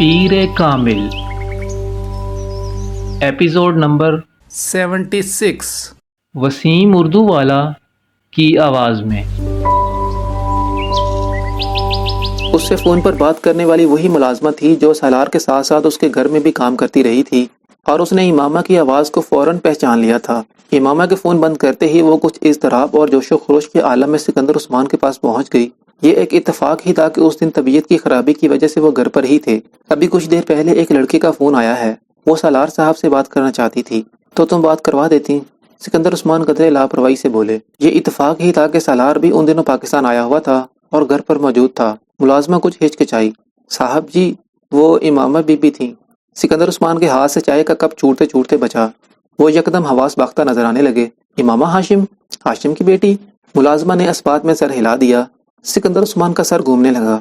شیر کامل episode number 76 Wasim Urdu والا کی آواز میں۔ اس سے فون پر بات کرنے والی وہی ملازمہ تھی جو سالار کے ساتھ ساتھ اس کے گھر میں بھی کام کرتی رہی تھی، اور اس نے امامہ کی آواز کو فوراً پہچان لیا تھا۔ امامہ کے فون بند کرتے ہی وہ کچھ اضطراب اور جوش و خروش کے عالم میں سکندر عثمان کے پاس پہنچ گئی۔ یہ ایک اتفاق ہی تھا کہ اس دن طبیعت کی خرابی کی وجہ سے وہ گھر پر ہی تھے۔ ابھی کچھ دیر پہلے ایک لڑکے کا فون آیا ہے، وہ سالار صاحب سے بات کرنا چاہتی تھی، تو تم بات کروا دیتی؟ سکندر عثمان قدرے لاپرواہی سے بولے۔ یہ اتفاق ہی تھا کہ سالار بھی ان دنوں پاکستان آیا ہوا تھا اور گھر پر موجود تھا۔ ملازمہ کچھ ہچکچائی۔ صاحب جی، وہ امامہ بی بی تھیں۔ سکندر عثمان کے ہاتھ سے چائے کا کپ چوڑتے چوڑتے بچا۔ وہ یکدم حواس باختہ نظر آنے لگے۔ امامہ ہاشم کی بیٹی؟ ملازمہ نے اسبات میں سر ہلا دیا۔ سکندر عثمان کا سر گھومنے لگا۔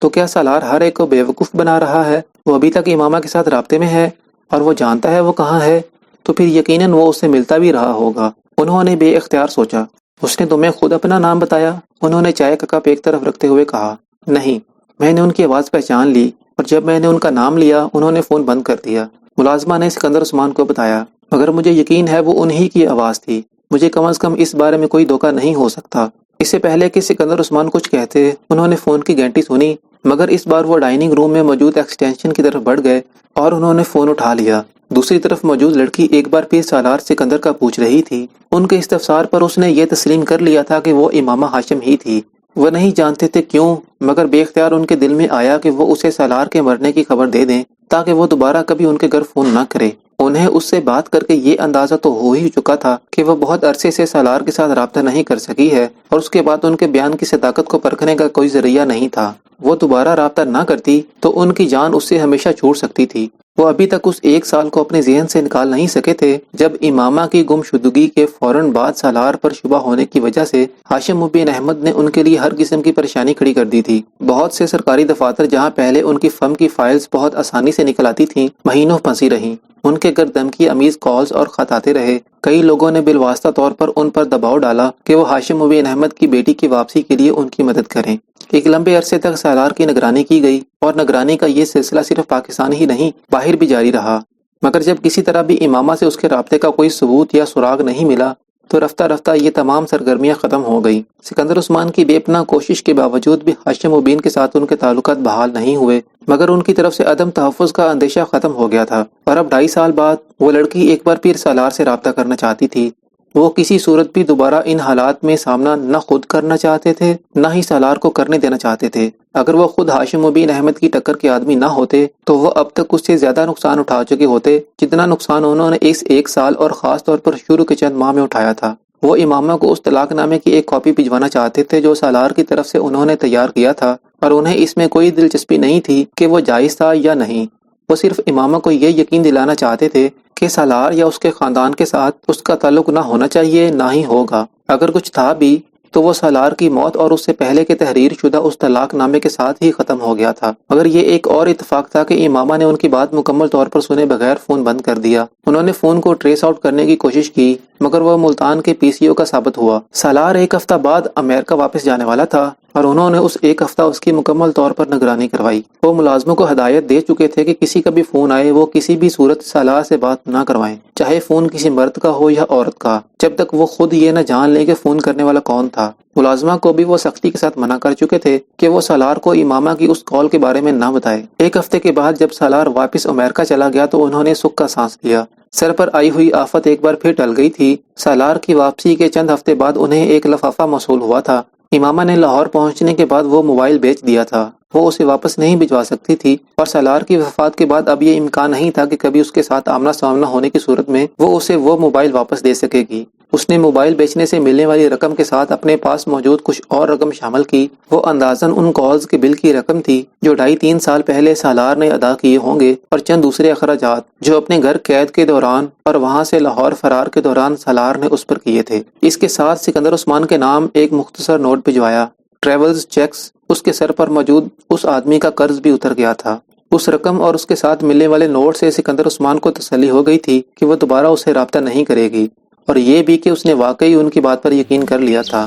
تو کیا سالار ہر ایک کو بیوقوف بنا رہا ہے؟ وہ ابھی تک امامہ کے ساتھ رابطے میں ہے اور وہ جانتا ہے وہ کہاں ہے، تو پھر یقیناً وہ اس سے ملتا بھی رہا ہوگا۔ انہوں نے بے اختیار سوچا۔ اس نے تمہیں خود اپنا نام بتایا؟ انہوں نے چائے کا کپ ایک طرف رکھتے ہوئے کہا۔ نہیں، میں نے ان کی آواز پہچان لی، اور جب میں نے ان کا نام لیا انہوں نے فون بند کر دیا۔ ملازمہ نے سکندر عثمان کو بتایا۔ مگر مجھے یقین ہے وہ انہی کی آواز تھی۔ مجھے کم از کم اس بارے میں کوئی دھوکہ نہیں ہو سکتا۔ اس سے پہلے کہ سکندر عثمان کچھ کہتے، انہوں نے فون کی گھنٹی سنی، مگر اس بار وہ ڈائننگ روم میں موجود ایکسٹینشن کی طرف بڑھ گئے اور انہوں نے فون اٹھا لیا۔ دوسری طرف موجود لڑکی ایک بار پھر سالار سکندر کا پوچھ رہی تھی۔ ان کے استفسار پر اس نے یہ تسلیم کر لیا تھا کہ وہ امامہ ہاشم ہی تھی۔ وہ نہیں جانتے تھے کیوں، مگر بے اختیار ان کے دل میں آیا کہ وہ اسے سالار کے مرنے کی خبر دے دیں تاکہ وہ دوبارہ کبھی ان کے گھر فون نہ کرے۔ انہیں اس سے بات کر کے یہ اندازہ تو ہو ہی چکا تھا کہ وہ بہت عرصے سے سالار کے ساتھ رابطہ نہیں کر سکی ہے، اور اس کے بعد ان کے بیان کی صداقت کو پرکھنے کا کوئی ذریعہ نہیں تھا۔ وہ دوبارہ رابطہ نہ کرتی تو ان کی جان اس سے ہمیشہ چھوٹ سکتی تھی۔ وہ ابھی تک اس ایک سال کو اپنے ذہن سے نکال نہیں سکے تھے جب امامہ کی گمشدگی کے فوراً بعد سالار پر شبہ ہونے کی وجہ سے ہاشم مبین احمد نے ان کے لیے ہر قسم کی پریشانی کھڑی کر دی تھی۔ بہت سے سرکاری دفاتر جہاں پہلے ان کی فرم کی فائلز بہت آسانی سے نکل آتی تھیں، مہینوں پھنسی رہیں۔ ان کے گھر دھمکی امیز کالز اور خط آتے رہے۔ کئی لوگوں نے بالواسطہ طور پر ان پر دباؤ ڈالا کہ وہ ہاشم مبین احمد کی بیٹی کی واپسی کے لیے ان کی مدد کریں۔ ایک لمبے عرصے تک سالار کی نگرانی کی گئی، اور نگرانی کا یہ سلسلہ صرف پاکستان ہی نہیں باہر بھی جاری رہا۔ مگر جب کسی طرح بھی امامہ سے اس کے رابطے کا کوئی ثبوت یا سراغ نہیں ملا تو رفتہ رفتہ یہ تمام سرگرمیاں ختم ہو گئیں۔ سکندر عثمان کی بے پناہ کوشش کے باوجود بھی ہاشم مبین کے ساتھ ان کے تعلقات بحال نہیں ہوئے، مگر ان کی طرف سے عدم تحفظ کا اندیشہ ختم ہو گیا تھا، اور اب 2.5 سال بعد وہ لڑکی ایک بار پھر سالار سے رابطہ کرنا چاہتی تھی۔ وہ کسی صورت بھی دوبارہ ان حالات میں سامنا نہ خود کرنا چاہتے تھے، نہ ہی سالار کو کرنے دینا چاہتے تھے۔ اگر وہ خود ہاشم مبین احمد کی ٹکر کے آدمی نہ ہوتے تو وہ اب تک اس سے زیادہ نقصان اٹھا چکے ہوتے جتنا نقصان انہوں نے اس ایک سال اور خاص طور پر شروع کے چند ماہ میں اٹھایا تھا۔ وہ امامہ کو اس طلاق نامے کی ایک کاپی بھجوانا چاہتے تھے جو سالار کی طرف سے انہوں نے تیار کیا تھا، اور انہیں اس میں کوئی دلچسپی نہیں تھی کہ وہ جائز تھا یا نہیں۔ وہ صرف امامہ کو یہ یقین دلانا چاہتے تھے کہ سالار یا اس کے خاندان کے ساتھ اس کا تعلق نہ ہونا چاہیے، نہ ہی ہوگا۔ اگر کچھ تھا بھی تو وہ سالار کی موت اور اس سے پہلے کے تحریر شدہ اس طلاق نامے کے ساتھ ہی ختم ہو گیا تھا۔ مگر یہ ایک اور اتفاق تھا کہ امامہ نے ان کی بات مکمل طور پر سنے بغیر فون بند کر دیا۔ انہوں نے فون کو ٹریس آؤٹ کرنے کی کوشش کی، مگر وہ ملتان کے PCO کا ثابت ہوا۔ سالار ایک ہفتہ بعد امریکہ واپس جانے والا تھا، اور انہوں نے اس ایک ہفتہ اس کی مکمل طور پر نگرانی کروائی۔ وہ ملازموں کو ہدایت دے چکے تھے کہ کسی کا بھی فون آئے وہ کسی بھی صورت سالار سے بات نہ کروائیں، چاہے فون کسی مرد کا ہو یا عورت کا، جب تک وہ خود یہ نہ جان لیں کہ فون کرنے والا کون تھا۔ ملازمہ کو بھی وہ سختی کے ساتھ منع کر چکے تھے کہ وہ سالار کو امامہ کی اس کال کے بارے میں نہ بتائے۔ ایک ہفتے کے بعد جب سالار واپس امریکہ چلا گیا تو انہوں نے سکھ کا سانس لیا۔ سر پر آئی ہوئی آفت ایک بار پھر ٹل گئی تھی۔ سالار کی واپسی کے چند ہفتے بعد انہیں ایک لفافہ موصول ہوا تھا۔ امامہ نے لاہور پہنچنے کے بعد وہ موبائل بیچ دیا تھا۔ وہ اسے واپس نہیں بھجوا سکتی تھی، اور سالار کی وفات کے بعد اب یہ امکان نہیں تھا کہ کبھی اس کے ساتھ آمنا سامنا ہونے کی صورت میں وہ اسے وہ موبائل واپس دے سکے گی۔ اس نے موبائل بیچنے سے ملنے والی رقم کے ساتھ اپنے پاس موجود کچھ اور رقم شامل کی۔ وہ اندازاً ان کالز کے بل کی رقم تھی جو 2.5-3 سال پہلے سالار نے ادا کیے ہوں گے، اور چند دوسرے اخراجات جو اپنے گھر قید کے دوران اور وہاں سے لاہور فرار کے دوران سالار نے اس پر کیے تھے۔ اس کے ساتھ سکندر عثمان کے نام ایک مختصر نوٹ بھجوایا۔ ٹریولز چیکس، اس کے سر پر موجود اس آدمی کا قرض بھی اتر گیا تھا۔ اس رقم اور اس کے ساتھ ملنے والے نوٹ سے سکندر عثمان کو تسلی ہو گئی تھی کہ وہ دوبارہ اسے رابطہ نہیں کرے گی، اور یہ بھی کہ اس نے واقعی ان کی بات پر یقین کر لیا تھا۔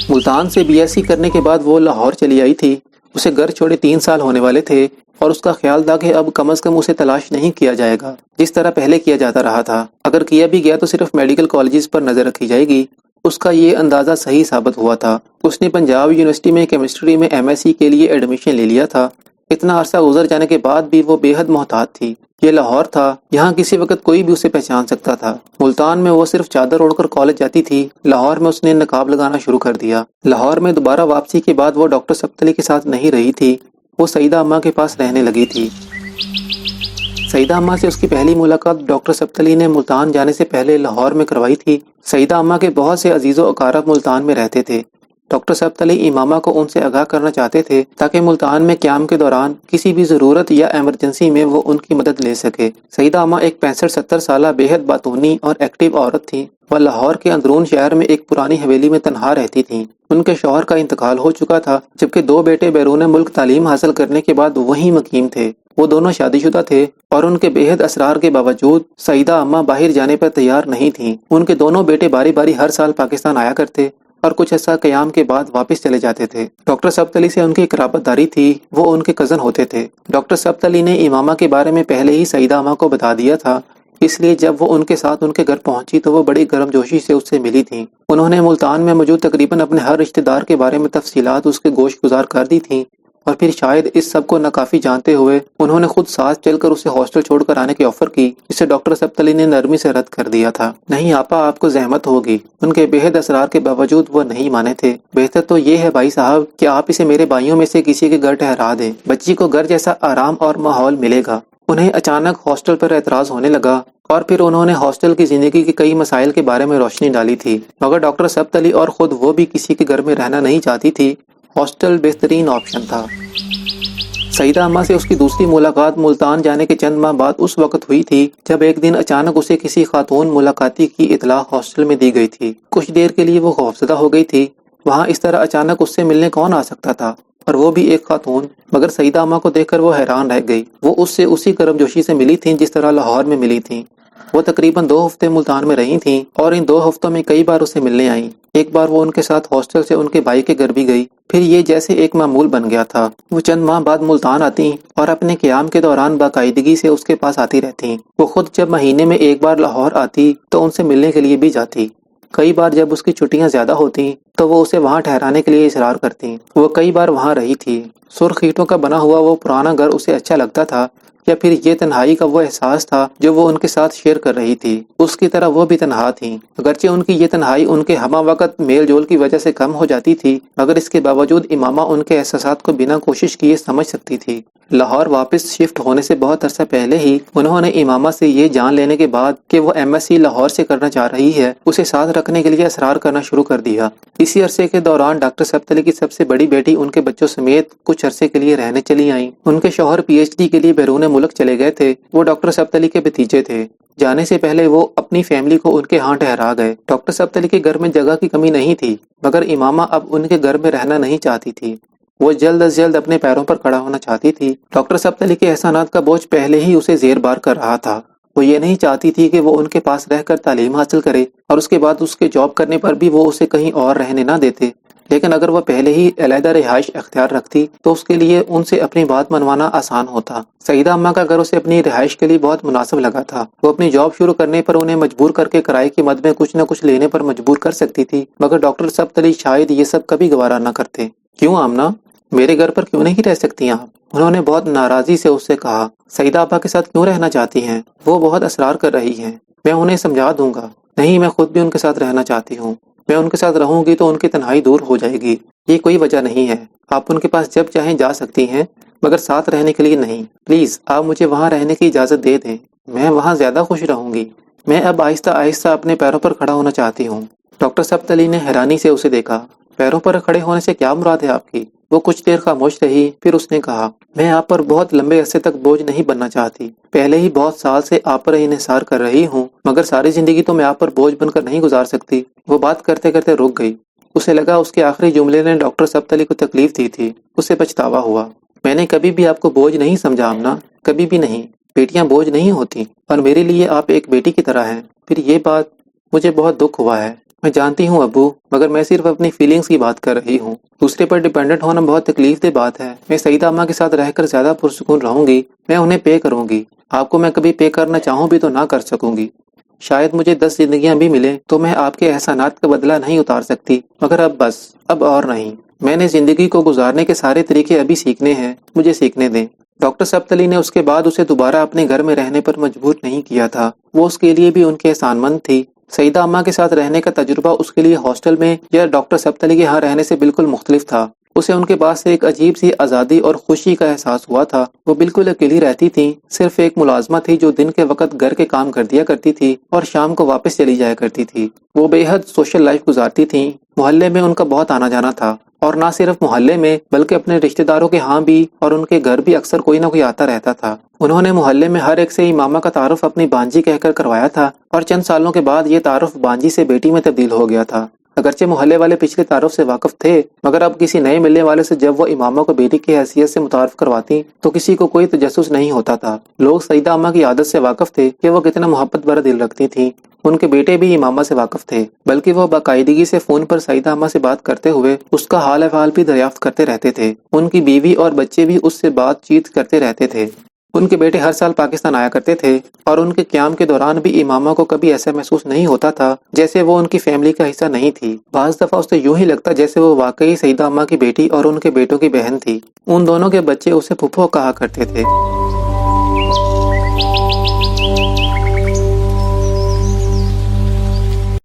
ملتان سے BSc کرنے کے بعد وہ لاہور چلی آئی تھی۔ اسے گھر چھوڑے 3 سال ہونے والے تھے۔ اور اس کا خیال تھا کہ اب کم از کم اسے تلاش نہیں کیا جائے گا جس طرح پہلے کیا جاتا رہا تھا۔ اگر کیا بھی گیا تو صرف میڈیکل کالجز پر نظر رکھی جائے گی۔ اس کا یہ اندازہ صحیح ثابت ہوا تھا۔ اس نے پنجاب یونیورسٹی میں کیمسٹری میں ایم ایس سی کے لیے ایڈمیشن لے لیا تھا۔ اتنا عرصہ گزر جانے کے بعد بھی وہ بے حد محتاط تھی۔ یہ لاہور تھا، یہاں کسی وقت کوئی بھی اسے پہچان سکتا تھا۔ ملتان میں وہ صرف چادر اوڑھ کر کالج جاتی تھی، لاہور میں اس نے نقاب لگانا شروع کر دیا۔ لاہور میں دوبارہ واپسی کے بعد وہ ڈاکٹر سبت علی کے ساتھ نہیں رہی تھی، وہ سعیدہ اماں کے پاس رہنے لگی تھی۔ سعیدہ اماں سے اس کی پہلی ملاقات ڈاکٹر سبت علی نے ملتان جانے سے پہلے لاہور میں کروائی تھی۔ سعیدہ اماں کے بہت سے عزیز و اقارب ملتان میں رہتے تھے۔ ڈاکٹر سبت علی امامہ کو ان سے آگاہ کرنا چاہتے تھے تاکہ ملتان میں قیام کے دوران کسی بھی ضرورت یا ایمرجنسی میں وہ ان کی مدد لے سکے۔ سعیدہ اماں ایک 65-70 سالہ بے حد باتونی اور ایکٹیو عورت تھیں۔ وہ لاہور کے اندرون شہر میں ایک پرانی حویلی میں تنہا رہتی تھیں۔ ان کے شوہر کا انتقال ہو چکا تھا، جبکہ 2 بیٹے بیرون ملک تعلیم حاصل کرنے کے بعد وہیں مقیم تھے۔ وہ دونوں شادی شدہ تھے اور ان کے بے حد اصرار کے باوجود سعیدہ اماں باہر جانے پر تیار نہیں تھیں۔ ان کے دونوں بیٹے باری باری ہر سال پاکستان آیا کرتے اور کچھ عرصہ قیام کے بعد واپس چلے جاتے تھے۔ ڈاکٹر سبت علی سے ان کی قرابت داری تھی، وہ ان کے کزن ہوتے تھے۔ ڈاکٹر سبت علی نے امامہ کے بارے میں پہلے ہی سعیدہ اماں کو بتا دیا تھا، اس لیے جب وہ ان کے ساتھ ان کے گھر پہنچی تو وہ بڑی گرم جوشی سے اس سے ملی تھیں۔ انہوں نے ملتان میں موجود تقریباً اپنے ہر رشتہ دار کے بارے میں تفصیلات اس کے گوش گزار کر دی تھیں، اور پھر شاید اس سب کو ناکافی جانتے ہوئے انہوں نے خود ساتھ چل کر اسے ہاسٹل چھوڑ کر آنے کی آفر کی، جسے ڈاکٹر سبت علی نے نرمی سے رد کر دیا تھا۔ نہیں آپا، آپ کو زحمت ہوگی۔ ان کے بے حد اصرار کے باوجود وہ نہیں مانے تھے۔ بہتر تو یہ ہے بھائی صاحب کہ آپ اسے میرے بھائیوں میں سے کسی کے گھر ٹھہرا دیں، بچی کو گھر جیسا آرام اور ماحول ملے گا۔ انہیں اچانک ہاسٹل پر اعتراض ہونے لگا اور پھر انہوں نے ہاسٹل کی زندگی کے کئی مسائل کے بارے میں روشنی ڈالی تھی، مگر ڈاکٹر سبت علی اور خود وہ بھی کسی کے گھر میں رہنا نہیں چاہتی تھی۔ ہاسٹل بہترین آپشن تھا۔ سعیدہ اماں سے اس کی دوسری ملاقات ملتان جانے کے چند ماہ بعد اس وقت ہوئی تھی جب ایک دن اچانک اسے کسی خاتون ملاقاتی کی اطلاع ہاسٹل میں دی گئی تھی۔ کچھ دیر کے لیے وہ خوفزدہ ہو گئی تھی، وہاں اس طرح اچانک اس سے ملنے کون آ سکتا تھا، اور وہ بھی ایک خاتون۔ مگر سعیدہ اماں کو دیکھ کر وہ حیران رہ گئی۔ وہ اس سے اسی گرم جوشی سے ملی تھیں جس طرح لاہور میں ملی تھیں۔ وہ تقریباً 2 ہفتے ملتان میں رہی تھیں اور ان 2 ہفتوں میں کئی بار اسے ملنے آئیں۔ ایک بار وہ ان کے ساتھ ہاسٹل سے ان کے بھائی کے گھر بھی گئی، پھر یہ جیسے ایک معمول بن گیا تھا۔ وہ چند ماہ بعد ملتان آتی اور اپنے قیام کے دوران باقاعدگی سے اس کے پاس آتی رہتی۔ وہ خود جب مہینے میں ایک بار لاہور آتی تو ان سے ملنے کے لیے بھی جاتی۔ کئی بار جب اس کی چھٹیاں زیادہ ہوتی تو وہ اسے وہاں ٹھہرانے کے لیے اصرار کرتی۔ وہ کئی بار وہاں رہی تھی۔ سرخ اینٹوں کا بنا ہوا وہ پرانا گھر اسے اچھا لگتا تھا، یا پھر یہ تنہائی کا وہ احساس تھا جو وہ ان کے ساتھ شیئر کر رہی تھی۔ اس کی طرح وہ بھی تنہا تھیں، اگرچہ ان کی یہ تنہائی ان کے ہمہ وقت میل جول کی وجہ سے کم ہو جاتی تھی، مگر اس کے باوجود امامہ ان کے احساسات کو بنا کوشش کیے سمجھ سکتی تھی۔ لاہور واپس شفٹ ہونے سے بہت عرصہ پہلے ہی انہوں نے امامہ سے یہ جان لینے کے بعد کہ وہ ایم ایس سی لاہور سے کرنا چاہ رہی ہے، اسے ساتھ رکھنے کے لیے اصرار کرنا شروع کر دیا۔ اسی عرصے کے دوران ڈاکٹر سبت علی کی سب سے بڑی بیٹی ان کے بچوں سمیت کچھ عرصے کے لیے رہنے چلی آئیں۔ ان کے شوہر پی ایچ ڈی کے لیے بیرون ملک چلے گئے تھے۔ وہ ڈاکٹر سبت علی کے بھتیجے تھے۔ جانے سے پہلے وہ اپنی فیملی کو ان کے ہاں ٹھہرا گئے۔ ڈاکٹر سبت علی کے گھر میں جگہ کی کمی نہیں تھی، مگر امامہ اب ان کے گھر میں رہنا نہیں چاہتی تھی۔ وہ جلد از جلد اپنے پیروں پر کھڑا ہونا چاہتی تھی۔ ڈاکٹر سبت علی کے احسانات کا بوجھ پہلے ہی اسے زیر بار کر رہا تھا۔ وہ یہ نہیں چاہتی تھی کہ وہ ان کے پاس رہ کر تعلیم حاصل کرے اور اس کے بعد اس کے جاب کرنے پر بھی وہ اسے کہیں اور رہنے نہ دیتے، لیکن اگر وہ پہلے ہی علیحدہ رہائش اختیار رکھتی تو اس کے لیے ان سے اپنی بات منوانا آسان ہوتا۔ سعیدہ اماں کا گھر اسے اپنی رہائش کے لیے بہت مناسب لگا تھا۔ وہ اپنی جاب شروع کرنے پر انہیں مجبور کر کے کرائے کی مد میں کچھ نہ کچھ لینے پر مجبور کر سکتی تھی، مگر ڈاکٹر سبت علی شاید یہ سب کبھی گوارا نہ کرتے۔ کیوں آمنہ، میرے گھر پر کیوں نہیں رہ سکتی آپ؟ انہوں نے بہت ناراضی سے اس سے کہا۔ سعیدہ ابا کے ساتھ کیوں رہنا چاہتی ہیں؟ وہ بہت اصرار کر رہی ہیں۔ میں انہیں سمجھا دوں گا۔ نہیں، میں خود بھی ان کے ساتھ رہنا چاہتی ہوں۔ میں ان کے ساتھ رہوں گی تو ان کی تنہائی دور ہو جائے گی۔ یہ کوئی وجہ نہیں ہے، آپ ان کے پاس جب چاہیں جا سکتی ہیں، مگر ساتھ رہنے کے لیے نہیں۔ پلیز آپ مجھے وہاں رہنے کی اجازت دے دیں، میں وہاں زیادہ خوش رہوں گی۔ میں اب آہستہ آہستہ اپنے پیروں پر کھڑا ہونا چاہتی ہوں۔ ڈاکٹر سبت علی نے حیرانی سے اسے دیکھا۔ پیروں پر کھڑے ہونے سے کیا مراد ہے آپ کی؟ وہ کچھ دیر خاموش رہی، پھر اس نے کہا، میں آپ پر بہت لمبے عرصے تک بوجھ نہیں بننا چاہتی۔ پہلے ہی بہت سال سے آپ پر انحصار کر رہی ہوں، مگر ساری زندگی تو میں آپ پر بوجھ بن کر نہیں گزار سکتی۔ وہ بات کرتے کرتے رک گئی۔ اسے لگا اس کے آخری جملے نے ڈاکٹر سبت علی کو تکلیف دی تھی۔ اسے پچھتاوا ہوا۔ میں نے کبھی بھی آپ کو بوجھ نہیں سمجھا آمنہ، کبھی بھی نہیں۔ بیٹیاں بوجھ نہیں ہوتی، اور میرے لیے آپ ایک بیٹی کی طرح ہیں۔ پھر یہ بات، مجھے بہت دکھ ہوا ہے۔ میں جانتی ہوں ابو، مگر میں صرف اپنی فیلنگز کی بات کر رہی ہوں۔ دوسرے پر ڈیپینڈنٹ ہونا بہت تکلیف دہ بات ہے۔ میں سعیدہ اماں کے ساتھ رہ کر زیادہ پرسکون رہوں گی۔ میں انہیں پے کروں گی۔ آپ کو میں کبھی پے کرنا چاہوں بھی تو نہ کر سکوں گی۔ شاید مجھے 10 زندگیاں بھی ملیں تو میں آپ کے احسانات کا بدلہ نہیں اتار سکتی، مگر اب بس، اب اور نہیں۔ میں نے زندگی کو گزارنے کے سارے طریقے ابھی سیکھنے ہیں، مجھے سیکھنے دیں۔ ڈاکٹر سبت علی نے اس کے بعد اسے دوبارہ اپنے گھر میں رہنے پر مجبور نہیں کیا تھا۔ وہ اس کے لیے بھی ان کے احسان مند تھی۔ سعیدہ اماں کے ساتھ رہنے کا تجربہ اس کے لیے ہاسٹل میں یا ڈاکٹر سبت علی کے ہاں رہنے سے بالکل مختلف تھا۔ اسے ان کے پاس سے ایک عجیب سی آزادی اور خوشی کا احساس ہوا تھا۔ وہ بالکل اکیلی رہتی تھی، صرف ایک ملازمہ تھی جو دن کے وقت گھر کے کام کر دیا کرتی تھی اور شام کو واپس چلی جایا کرتی تھی۔ وہ بے حد سوشل لائف گزارتی تھیں۔ محلے میں ان کا بہت آنا جانا تھا، اور نہ صرف محلے میں بلکہ اپنے رشتہ داروں کے ہاں بھی، اور ان کے گھر بھی اکثر کوئی نہ کوئی آتا رہتا تھا۔ انہوں نے محلے میں ہر ایک سے امامہ کا تعارف اپنی بانجی کہہ کر کروایا تھا، اور چند سالوں کے بعد یہ تعارف بانجی سے بیٹی میں تبدیل ہو گیا تھا۔ اگرچہ محلے والے پچھلے تعارف سے واقف تھے، مگر اب کسی نئے ملنے والے سے جب وہ امامہ کو بیٹی کی حیثیت سے متعارف کرواتی تو کسی کو کوئی تجسس نہیں ہوتا تھا۔ لوگ سعیدہ اماں کی عادت سے واقف تھے کہ وہ کتنا محبت بھرا دل رکھتی تھیں۔ ان کے بیٹے بھی امامہ سے واقف تھے، بلکہ وہ باقاعدگی سے فون پر سعیدہ اماں سے بات کرتے ہوئے اس کا حال احوال بھی دریافت کرتے رہتے تھے۔ ان کی بیوی اور بچے بھی اس سے بات چیت کرتے رہتے تھے۔ ان کے بیٹے ہر سال پاکستان آیا کرتے تھے، اور ان کے قیام کے دوران بھی امامہ کو کبھی ایسا محسوس نہیں ہوتا تھا جیسے وہ ان کی فیملی کا حصہ نہیں تھی۔ بعض دفعہ اسے یوں ہی لگتا جیسے وہ واقعی سعیدہ اماں کی بیٹی اور ان کے بیٹوں کی بہن تھی۔ ان دونوں کے بچے اسے پھپھو کہا کرتے تھے۔